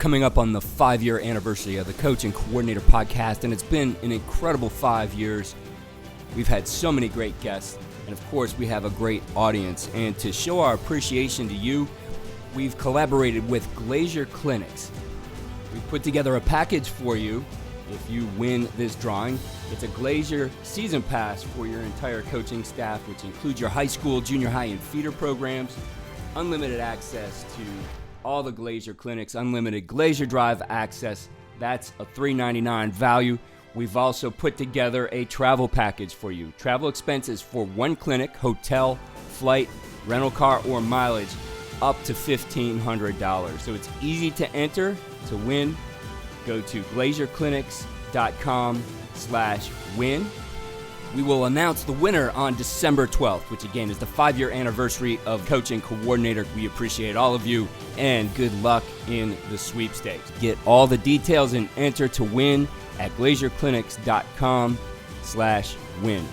coming up on the 5-year anniversary of the Coach and Coordinator podcast, and it's been an incredible 5 years. We've had so many great guests, and of course, we have a great audience. And to show our appreciation to you, we've collaborated with Glazier Clinics. We've put together a package for you if you win this drawing. It's a Glazier season pass for your entire coaching staff, which includes your high school, junior high, and feeder programs, unlimited access to all the Glazier clinics, unlimited Glazier Drive access. That's a $399 value. We've also put together a travel package for you. Travel expenses for one clinic, hotel, flight, rental car, or mileage, up to $1,500. So it's easy to enter to win. Go to glazierclinics.com/win. We will announce the winner on December 12th, which again is the 5-year anniversary of Coach and Coordinator. We appreciate all of you, and good luck in the sweepstakes. Get all the details and enter to win at glazierclinics.com/win.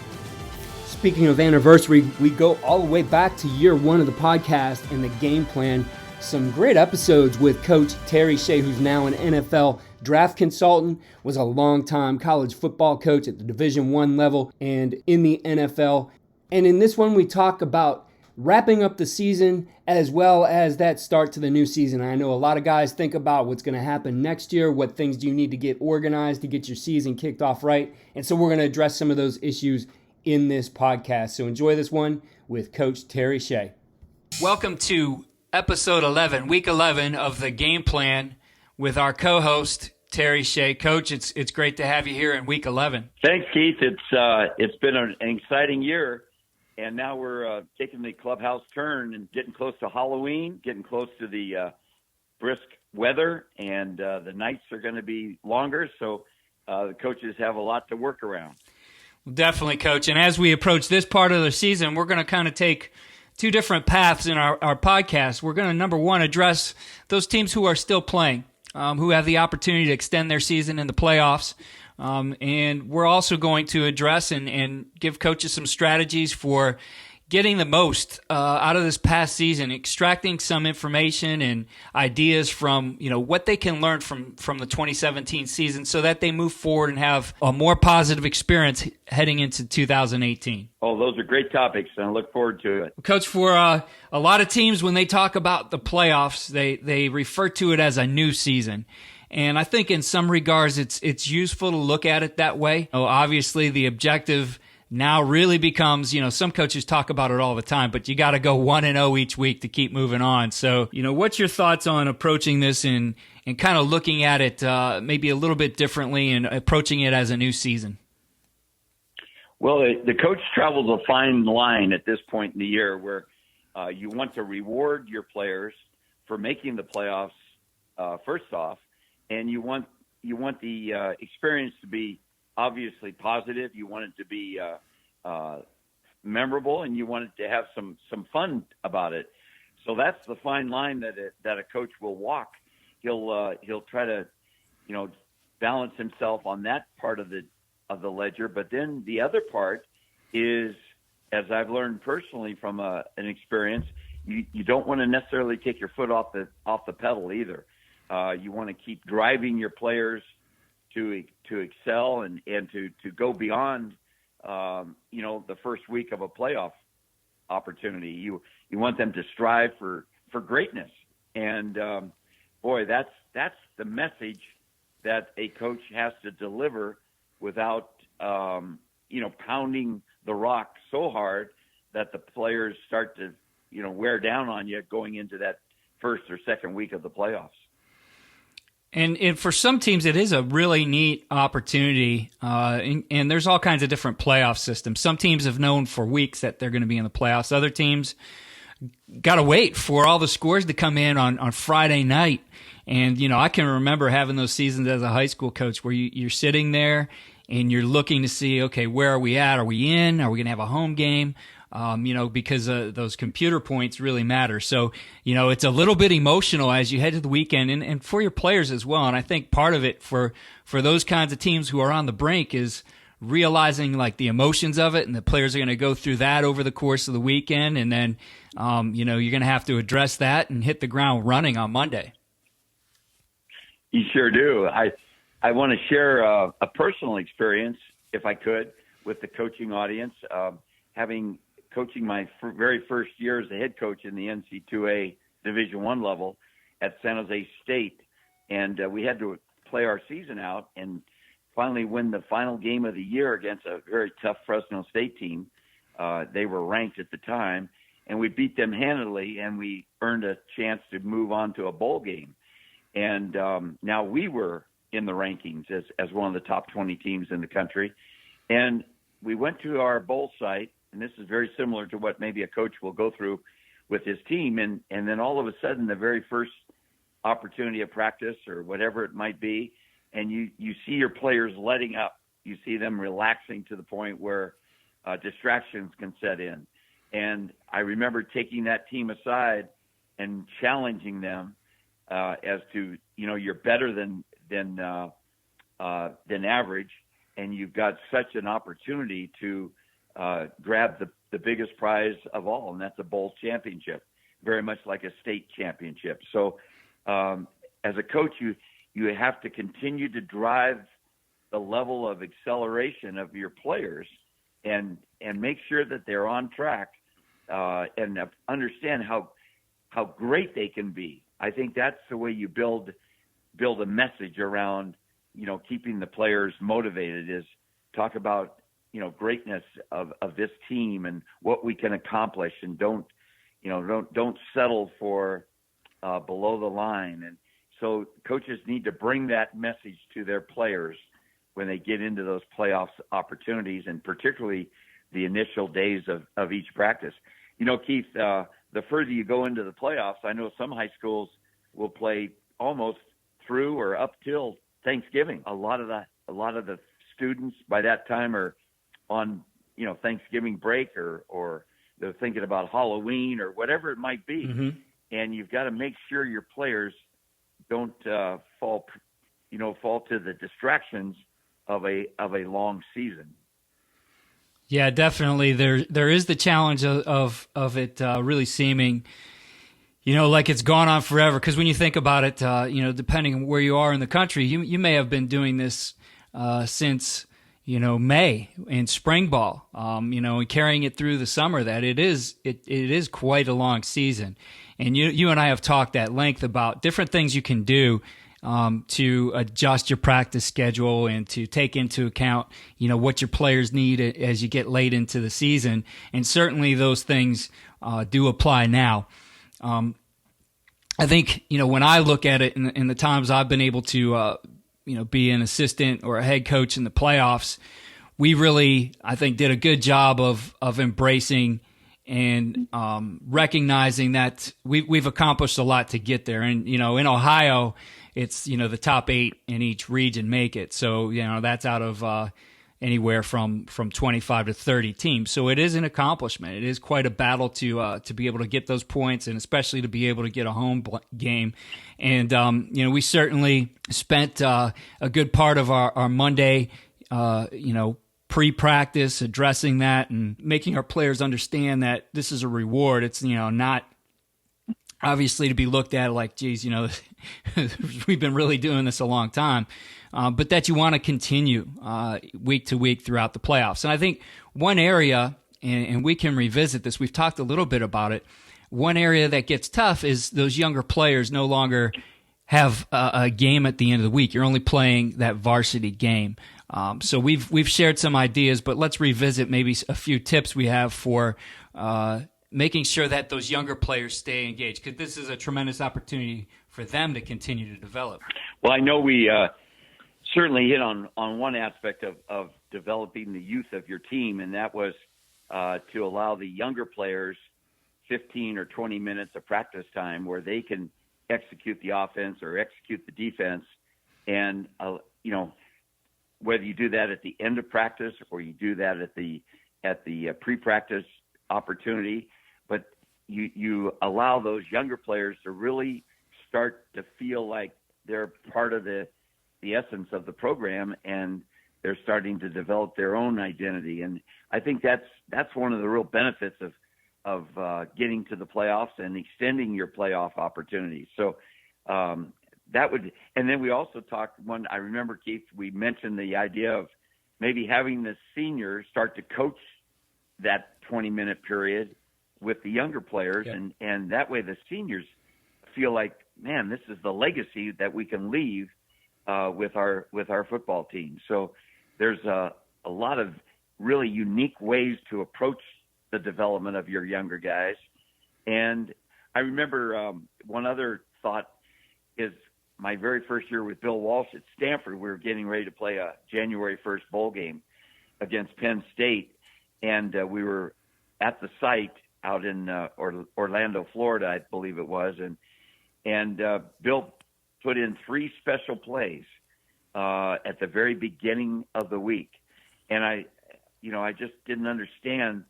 Speaking of anniversary, we go all the way back to year one of the podcast and the game plan. Some great episodes with Coach Terry Shea, who's now an NFL draft consultant, was a longtime college football coach at the Division I level and in the NFL. And in this one, we talk about wrapping up the season as well as that start to the new season. I know a lot of guys think about what's going to happen next year, what things do you need to get organized to get your season kicked off right. And so we're going to address some of those issues in this podcast. So enjoy this one with Coach Terry Shea. Welcome to Episode 11, Week 11 of the Game Plan with our co-host, Terry Shea. Coach, it's great to have you here in Week 11. Thanks, Keith. It's been an exciting year, and now we're taking the clubhouse turn and getting close to Halloween, getting close to the brisk weather, and the nights are going to be longer, so the coaches have a lot to work around. Definitely, Coach. And as we approach this part of the season, we're going to kind of take two different paths in our podcast. We're going to, number one, address those teams who are still playing, who have the opportunity to extend their season in the playoffs. And we're also going to address and give coaches some strategies for getting the most out of this past season, extracting some information and ideas from, what they can learn from the 2017 season so that they move forward and have a more positive experience heading into 2018. Oh, those are great topics, and I look forward to it. Coach, for a lot of teams, when they talk about the playoffs, they refer to it as a new season. And I think in some regards, it's useful to look at it that way. Obviously, the objective now really becomes, some coaches talk about it all the time, but you got to go 1-0 each week to keep moving on. So, what's your thoughts on approaching this and kind of looking at it maybe a little bit differently and approaching it as a new season? Well, the coach travels a fine line at this point in the year where you want to reward your players for making the playoffs first off, and you want the experience to be obviously positive. You want it to be memorable, and you want it to have some fun about it. So that's the fine line that a coach will walk. He'll try to balance himself on that part of the ledger. But then the other part is, as I've learned personally from an experience, you don't want to necessarily take your foot off the pedal either. You want to keep driving your players to excel and to go beyond the first week of a playoff opportunity. You want them to strive for greatness, and boy, that's the message that a coach has to deliver without pounding the rock so hard that the players start to wear down on you going into that first or second week of the playoffs. And for some teams, it is a really neat opportunity, and there's all kinds of different playoff systems. Some teams have known for weeks that they're going to be in the playoffs. Other teams got to wait for all the scores to come in on Friday night. And, I can remember having those seasons as a high school coach where you're sitting there and you're looking to see, okay, where are we at? Are we in? Are we going to have a home game? Because those computer points really matter. So, it's a little bit emotional as you head to the weekend and for your players as well. And I think part of it for those kinds of teams who are on the brink is realizing like the emotions of it, and the players are going to go through that over the course of the weekend. And then, you're going to have to address that and hit the ground running on Monday. You sure do. I want to share a personal experience, if I could, with the coaching audience. Coaching my very first year as a head coach in the NC2A Division I level at San Jose State, and we had to play our season out and finally win the final game of the year against a very tough Fresno State team. They were ranked at the time, and we beat them handily, and we earned a chance to move on to a bowl game. And now we were in the rankings as one of the top 20 teams in the country. And we went to our bowl site, and this is very similar to what maybe a coach will go through with his team. And then all of a sudden, the very first opportunity of practice or whatever it might be, and you see your players letting up. You see them relaxing to the point where distractions can set in. And I remember taking that team aside and challenging them as to, you're better than average, and you've got such an opportunity to grab the biggest prize of all, and that's a bowl championship, very much like a state championship. So as a coach, you have to continue to drive the level of acceleration of your players and make sure that they're on track and understand how great they can be. I think that's the way you build a message around, keeping the players motivated, is talk about, greatness of this team and what we can accomplish, and don't settle for below the line. And so coaches need to bring that message to their players when they get into those playoffs opportunities, and particularly the initial days of each practice. Keith, the further you go into the playoffs, I know some high schools will play almost through or up till Thanksgiving. A lot of the students by that time are on, Thanksgiving break, or they're thinking about Halloween or whatever it might be. Mm-hmm. And you've got to make sure your players don't fall to the distractions of a long season. Yeah, definitely. There is the challenge of it really seeming, like it's gone on forever. Because when you think about it, depending on where you are in the country, you may have been doing this since May in spring ball, and carrying it through the summer. That it is quite a long season, and you and I have talked at length about different things you can do to adjust your practice schedule and to take into account, what your players need as you get late into the season. And certainly those things do apply now. I think, when I look at it in the times I've been able to, be an assistant or a head coach in the playoffs, we really, I think, did a good job of embracing and recognizing that we've accomplished a lot to get there. And, in Ohio, it's, the top 8 in each region make it. So, that's out of anywhere from 25 to 30 teams. So it is an accomplishment. It is quite a battle to be able to get those points, and especially to be able to get a home game. And, we certainly spent a good part of our Monday, pre-practice addressing that and making our players understand that this is a reward. It's, not obviously to be looked at like, geez, we've been really doing this a long time, but that you want to continue week to week throughout the playoffs. And I think one area, and we can revisit this, we've talked a little bit about it, one area that gets tough is those younger players no longer have a game at the end of the week. You're only playing that varsity game. So we've shared some ideas, but let's revisit maybe a few tips we have for making sure that those younger players stay engaged, because this is a tremendous opportunity for them to continue to develop. Well, I know we certainly hit on one aspect of developing the youth of your team, and that was to allow the younger players 15 or 20 minutes of practice time where they can execute the offense or execute the defense. And, whether you do that at the end of practice or you do that at the pre-practice opportunity, but you allow those younger players to really start to feel like they're part of the essence of the program, and they're starting to develop their own identity. And I think that's one of the real benefits of getting to the playoffs and extending your playoff opportunities. So that would, and then we also talked I remember, Keith, we mentioned the idea of maybe having the seniors start to coach that 20-minute period with the younger players. And that way the seniors feel like, man, this is the legacy that we can leave with our football team. So there's a lot of really unique ways to approach the development of your younger guys. And I remember one other thought is my very first year with Bill Walsh at Stanford, we were getting ready to play a January 1st bowl game against Penn State. And we were at the site out in Orlando, Florida, I believe it was. And Bill put in 3 special plays at the very beginning of the week. And I just didn't understand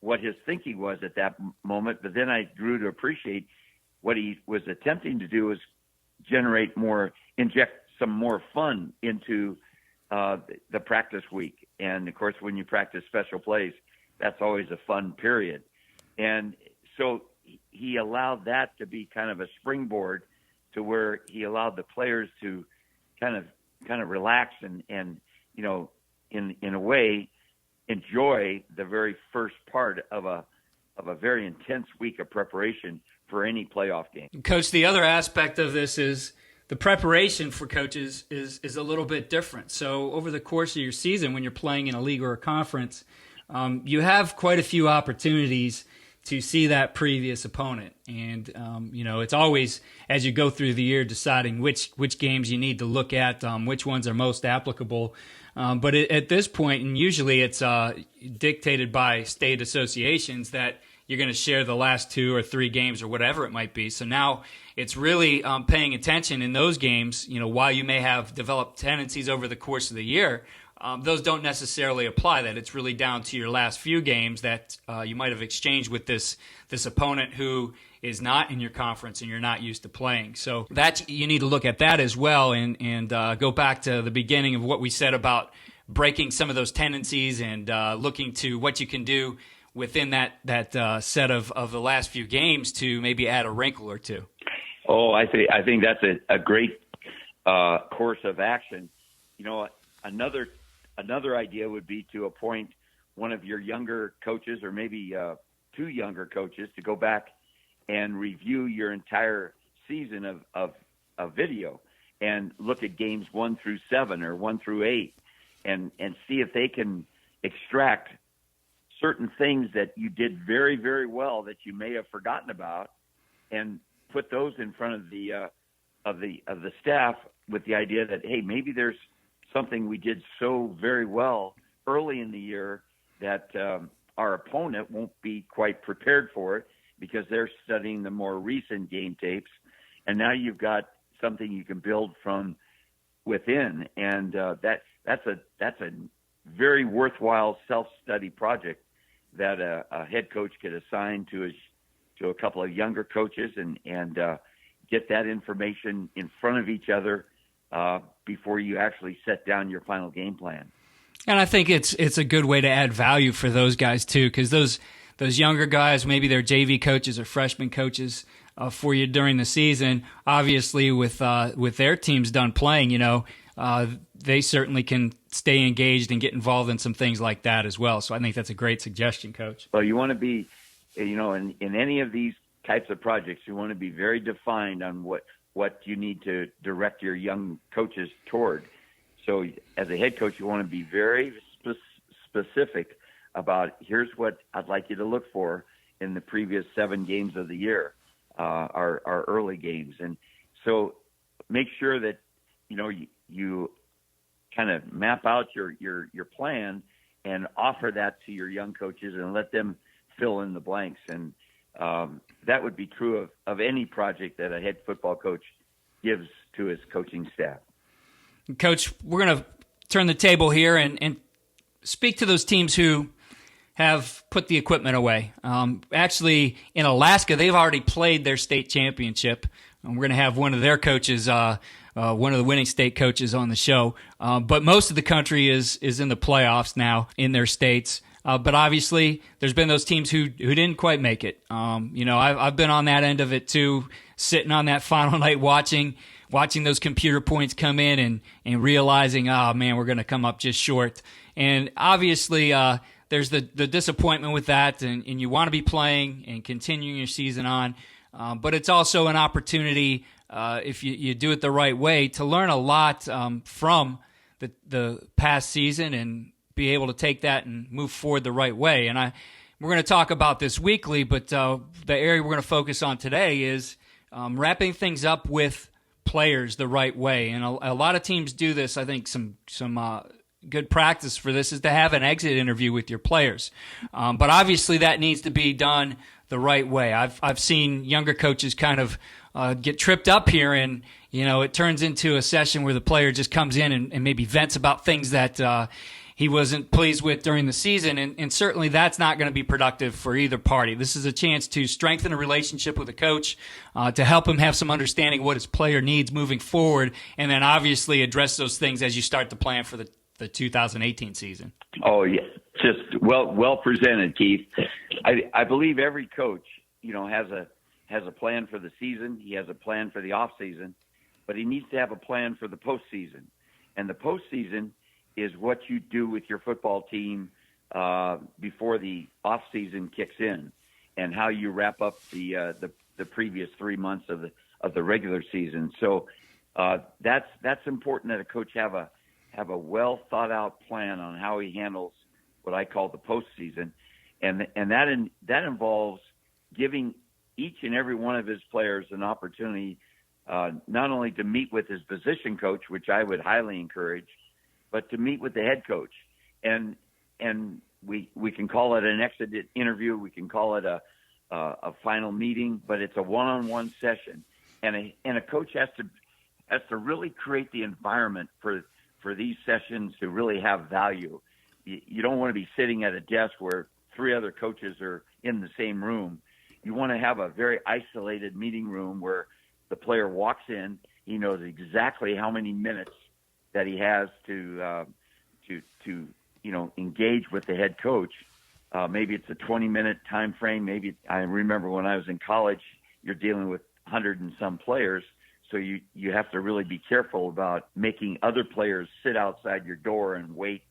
what his thinking was at that moment. But then I grew to appreciate what he was attempting to do was inject some more fun into the practice week. And of course, when you practice special plays, that's always a fun period. And so he allowed that to be kind of a springboard to where he allowed the players to kind of relax and in a way enjoy the very first part of a very intense week of preparation for any playoff game. Coach, the other aspect of this is the preparation for coaches is a little bit different. So over the course of your season, when you're playing in a league or a conference, you have quite a few opportunities to see that previous opponent. And, it's always, as you go through the year, deciding which games you need to look at, which ones are most applicable. But at this point, and usually it's dictated by state associations, that you're going to share the last 2 or 3 games or whatever it might be. So now it's really paying attention in those games. While you may have developed tendencies over the course of the year, those don't necessarily apply. That it's really down to your last few games that you might have exchanged with this opponent who is not in your conference and you're not used to playing. So that you need to look at that as well and go back to the beginning of what we said about breaking some of those tendencies and looking to what you can do within that set of the last few games to maybe add a wrinkle or two. Oh, I think that's a great course of action. Another idea would be to appoint one of your younger coaches or maybe 2 younger coaches to go back and review your entire season of video and look at games 1 through 7 or 1 through 8 and see if they can extract certain things that you did very, very well that you may have forgotten about and put those in front of the staff with the idea that, hey, maybe there's something we did so very well early in the year that our opponent won't be quite prepared for it because they're studying the more recent game tapes. And now you've got something you can build from within. And that's a very worthwhile self-study project that a head coach could assign to a couple of younger coaches and get that information in front of each other before you actually set down your final game plan. And I think it's a good way to add value for those guys too, because those younger guys, maybe they're JV coaches or freshman coaches for you during the season. Obviously, with their teams done playing, they certainly can stay engaged and get involved in some things like that as well. So I think that's a great suggestion, Coach. Well, you want to be, in any of these types of projects, you want to be very defined on what you need to direct your young coaches toward. So as a head coach, you want to be very specific about here's what I'd like you to look for in the previous 7 games of the year, our early games. And so make sure that, you kind of map out your plan and offer that to your young coaches and let them fill in the blanks. And that would be true of any project that a head football coach gives to his coaching staff. Coach, we're going to turn the table here and speak to those teams who have put the equipment away. Actually, in Alaska, they've already played their state championship. And we're going to have one of their coaches, one of the winning state coaches on the show. But most of the country is in the playoffs now in their states. But obviously, there's been those teams who didn't quite make it. I've been on that end of it too, sitting on that final night watching watching those computer points come in and realizing, oh man, we're going to come up just short. And obviously, there's the disappointment with that, and you want to be playing and continuing your season on. But it's also an opportunity, if you do it the right way, to learn a lot from the past season and be able to take that and move forward the right way. And we're going to talk about this weekly, but the area we're going to focus on today is wrapping things up with players the right way. And a lot of teams do this. I think some good practice for this is to have an exit interview with your players. But obviously that needs to be done the right way. I've seen younger coaches kind of get tripped up here, and it turns into a session where the player just comes in and maybe vents about things that he wasn't pleased with during the season, and certainly that's not going to be productive for either party. This is a chance to strengthen a relationship with a coach, to help him have some understanding of what his player needs moving forward, and then obviously address those things as you start to plan for the 2018 season. Oh, yeah. Just well presented, Keith. I believe every coach, has a plan for the season. He has a plan for the off season, but he needs to have a plan for the postseason. And the postseason is what you do with your football team before the off season kicks in, and how you wrap up the previous 3 months of the regular season. So that's important, that a coach have a well thought out plan on how he handles what I call the postseason, and that involves giving each and every one of his players an opportunity not only to meet with his position coach, which I would highly encourage, but to meet with the head coach. And we can call it an exit interview, we can call it a final meeting, but it's a one-on-one session, and a coach has to really create the environment for these sessions to really have value. You don't want to be sitting at a desk where 3 other coaches are in the same room. You want to have a very isolated meeting room where the player walks in, he knows exactly how many minutes that he has to engage with the head coach. Maybe it's a 20-minute time frame. Maybe I remember when I was in college, you're dealing with 100 and some players. So you have to really be careful about making other players sit outside your door and wait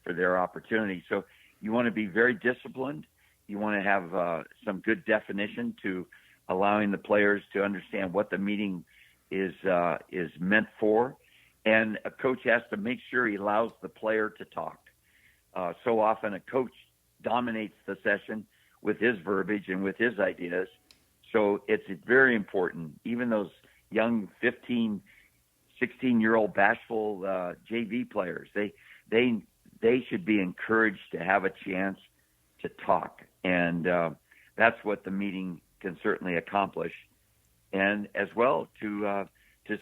for their opportunity. So you want to be very disciplined. You want to have some good definition to allowing the players to understand what the meeting is meant for. And a coach has to make sure he allows the player to talk. So often a coach dominates the session with his verbiage and with his ideas. So it's very important. Even those young 15, 16-year-old bashful JV players, they should be encouraged to have a chance to talk. And that's what the meeting can certainly accomplish. And as well to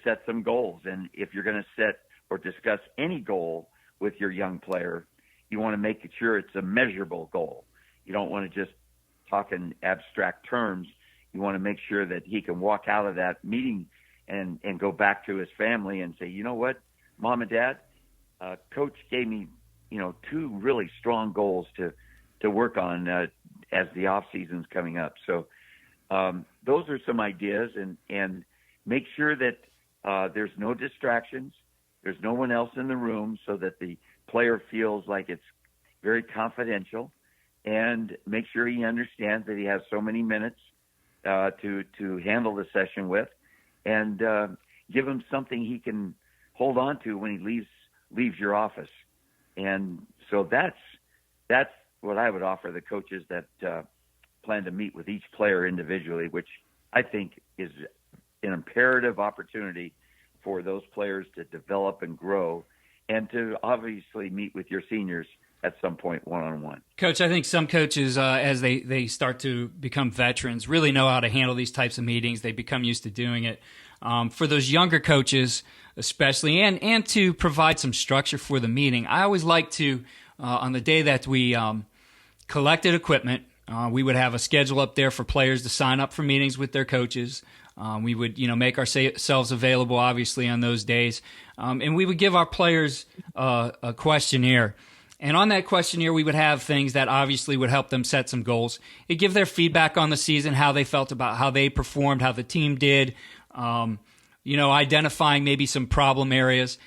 set some goals. And if you're going to set or discuss any goal with your young player, you want to make sure it's a measurable goal. You don't want to just talk in abstract terms. You want to make sure that he can walk out of that meeting and go back to his family and say, you know what, Mom and Dad, Coach gave me, 2 really strong goals to work on as the off season's coming up. So those are some ideas, and make sure that there's no distractions. There's no one else in the room, so that the player feels like it's very confidential, and make sure he understands that he has so many minutes to handle the session with, and give him something he can hold on to when he leaves your office. And so that's what I would offer the coaches that plan to meet with each player individually, which I think is an imperative opportunity for those players to develop and grow, and to obviously meet with your seniors at some point one-on-one. Coach, I think some coaches, as they start to become veterans, really know how to handle these types of meetings. They become used to doing it. For those younger coaches especially, and to provide some structure for the meeting, I always like to, on the day that we collected equipment, we would have a schedule up there for players to sign up for meetings with their coaches. We would, make ourselves available, obviously, on those days. And we would give our players a questionnaire. And on that questionnaire, we would have things that obviously would help them set some goals. It'd give their feedback on the season, how they felt about how they performed, how the team did, identifying maybe some problem areas.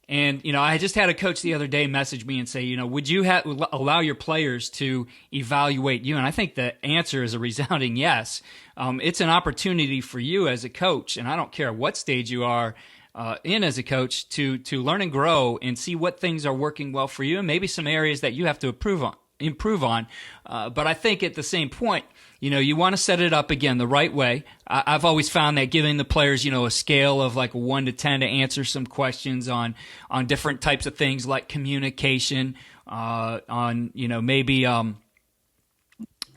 And, I just had a coach the other day message me and say, would you allow your players to evaluate you? And I think the answer is a resounding yes. It's an opportunity for you as a coach, and I don't care what stage you are in as a coach, to learn and grow and see what things are working well for you and maybe some areas that you have to improve on. But I think at the same point, you want to set it up again the right way. I've always found that giving the players, a scale of like 1 to 10 to answer some questions on different types of things like communication, on maybe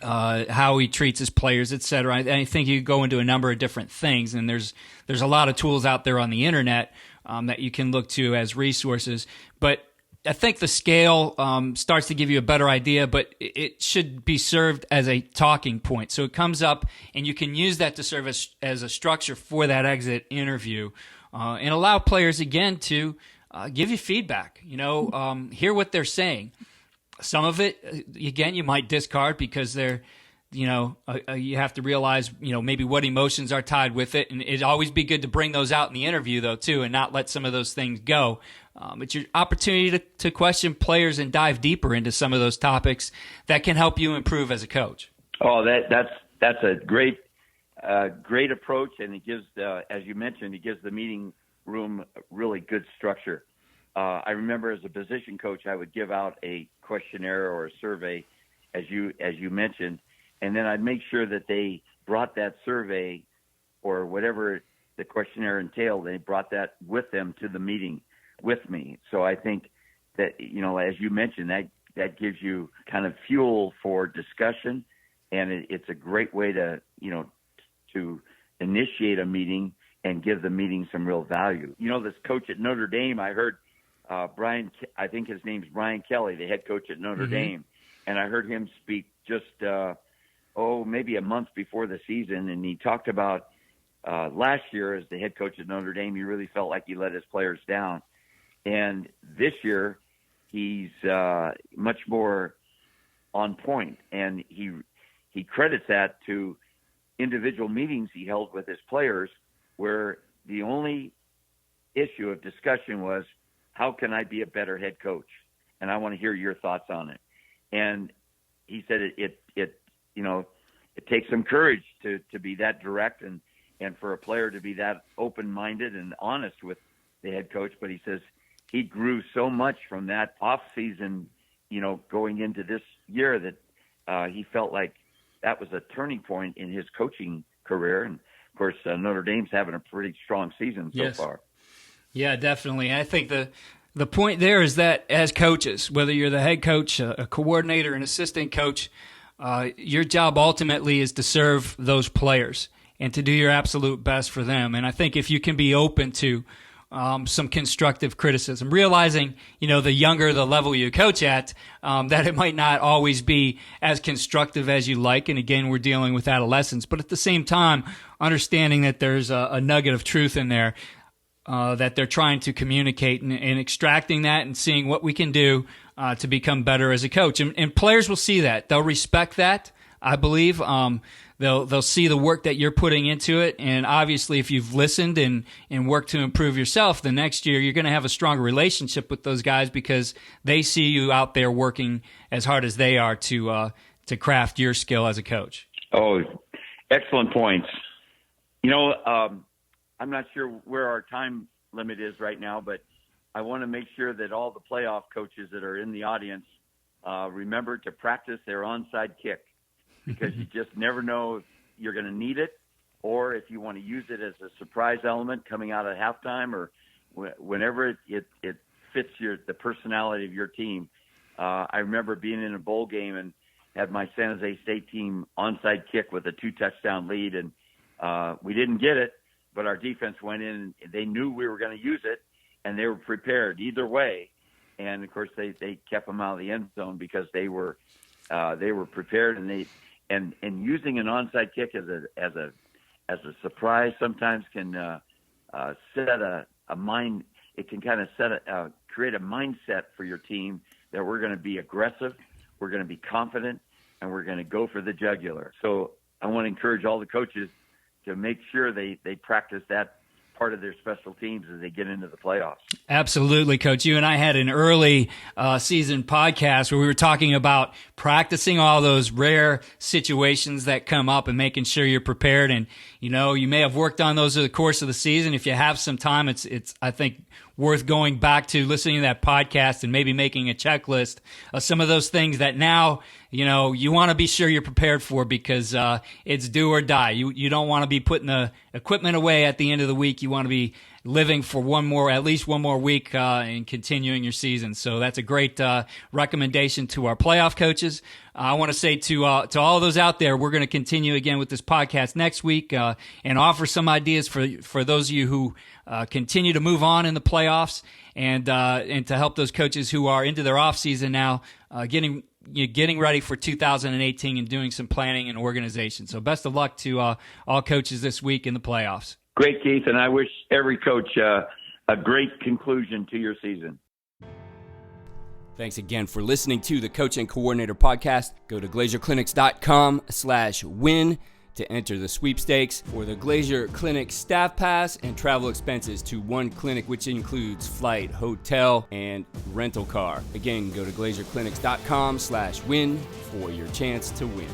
how he treats his players, etc. I think you go into a number of different things, and there's a lot of tools out there on the internet that you can look to as resources. But I think the scale starts to give you a better idea, but it should be served as a talking point. So it comes up, and you can use that to serve as a structure for that exit interview, and allow players, again, to give you feedback, hear what they're saying. Some of it, again, you might discard because they're, you have to realize, maybe what emotions are tied with it. And it'd always be good to bring those out in the interview, though, too, and not let some of those things go. It's your opportunity to question players and dive deeper into some of those topics that can help you improve as a coach. Oh, that's a great approach, and it gives, as you mentioned, it gives the meeting room really good structure. I remember as a position coach, I would give out a questionnaire or a survey, as you mentioned, and then I'd make sure that they brought that survey or whatever the questionnaire entailed, they brought that with them to the meeting with me. So I think that, as you mentioned, that gives you kind of fuel for discussion, and it's a great way to initiate a meeting and give the meeting some real value. This coach at Notre Dame, I heard Brian, I think his name's Brian Kelly, the head coach at Notre Dame, and I heard him speak just maybe a month before the season, and he talked about last year as the head coach at Notre Dame, he really felt like he let his players down. And this year, he's much more on point, and he credits that to individual meetings he held with his players where the only issue of discussion was, how can I be a better head coach? And I want to hear your thoughts on it. And he said it takes some courage to be that direct and for a player to be that open-minded and honest with the head coach. But he says he grew so much from that off season, going into this year that he felt like that was a turning point in his coaching career. And of course, Notre Dame's having a pretty strong season so far. Yeah, definitely. I think the point there is that as coaches, whether you're the head coach, a coordinator, an assistant coach, your job ultimately is to serve those players and to do your absolute best for them. And I think if you can be open to some constructive criticism, realizing, the younger the level you coach at, that it might not always be as constructive as you like. And again, we're dealing with adolescents, but at the same time, understanding that there's a nugget of truth in there that they're trying to communicate, and extracting that and seeing what we can do to become better as a coach. And players will see that. They'll respect that, I believe. They'll see the work that you're putting into it. And obviously, if you've listened and worked to improve yourself, the next year you're going to have a stronger relationship with those guys because they see you out there working as hard as they are to craft your skill as a coach. Oh, excellent points. I'm not sure where our time limit is right now, but I want to make sure that all the playoff coaches that are in the audience remember to practice their onside kick, because you just never know if you're going to need it, or if you want to use it as a surprise element coming out at halftime, or whenever it fits the personality of your team. I remember being in a bowl game and had my San Jose State team onside kick with a 2-touchdown lead, and we didn't get it. But our defense went in, and they knew we were going to use it, and they were prepared either way. And of course, they kept them out of the end zone because they were prepared, and using an onside kick as a surprise sometimes can set a mind. It can kind of create a mindset for your team that we're going to be aggressive, we're going to be confident, and we're going to go for the jugular. So I want to encourage all the coaches to make sure they practice that part of their special teams as they get into the playoffs. Absolutely, Coach. You and I had an early season podcast where we were talking about practicing all those rare situations that come up and making sure you're prepared. And, you may have worked on those over the course of the season. If you have some time, it's I think, worth going back to listening to that podcast and maybe making a checklist of some of those things that now, you want to be sure you're prepared for, because it's do or die. You don't want to be putting the equipment away at the end of the week. You want to be living for at least one more week and continuing your season. So that's a great recommendation to our playoff coaches. I want to say to all of those out there, we're going to continue again with this podcast next week and offer some ideas for those of you who continue to move on in the playoffs, and to help those coaches who are into their off season now, getting ready for 2018 and doing some planning and organization. So best of luck to all coaches this week in the playoffs. Great, Keith, and I wish every coach a great conclusion to your season. Thanks again for listening to the Coach and Coordinator Podcast. Go to glazierclinics.com/win to enter the sweepstakes for the Glazier Clinic staff pass and travel expenses to one clinic, which includes flight, hotel, and rental car. Again, go to glazierclinics.com/win for your chance to win.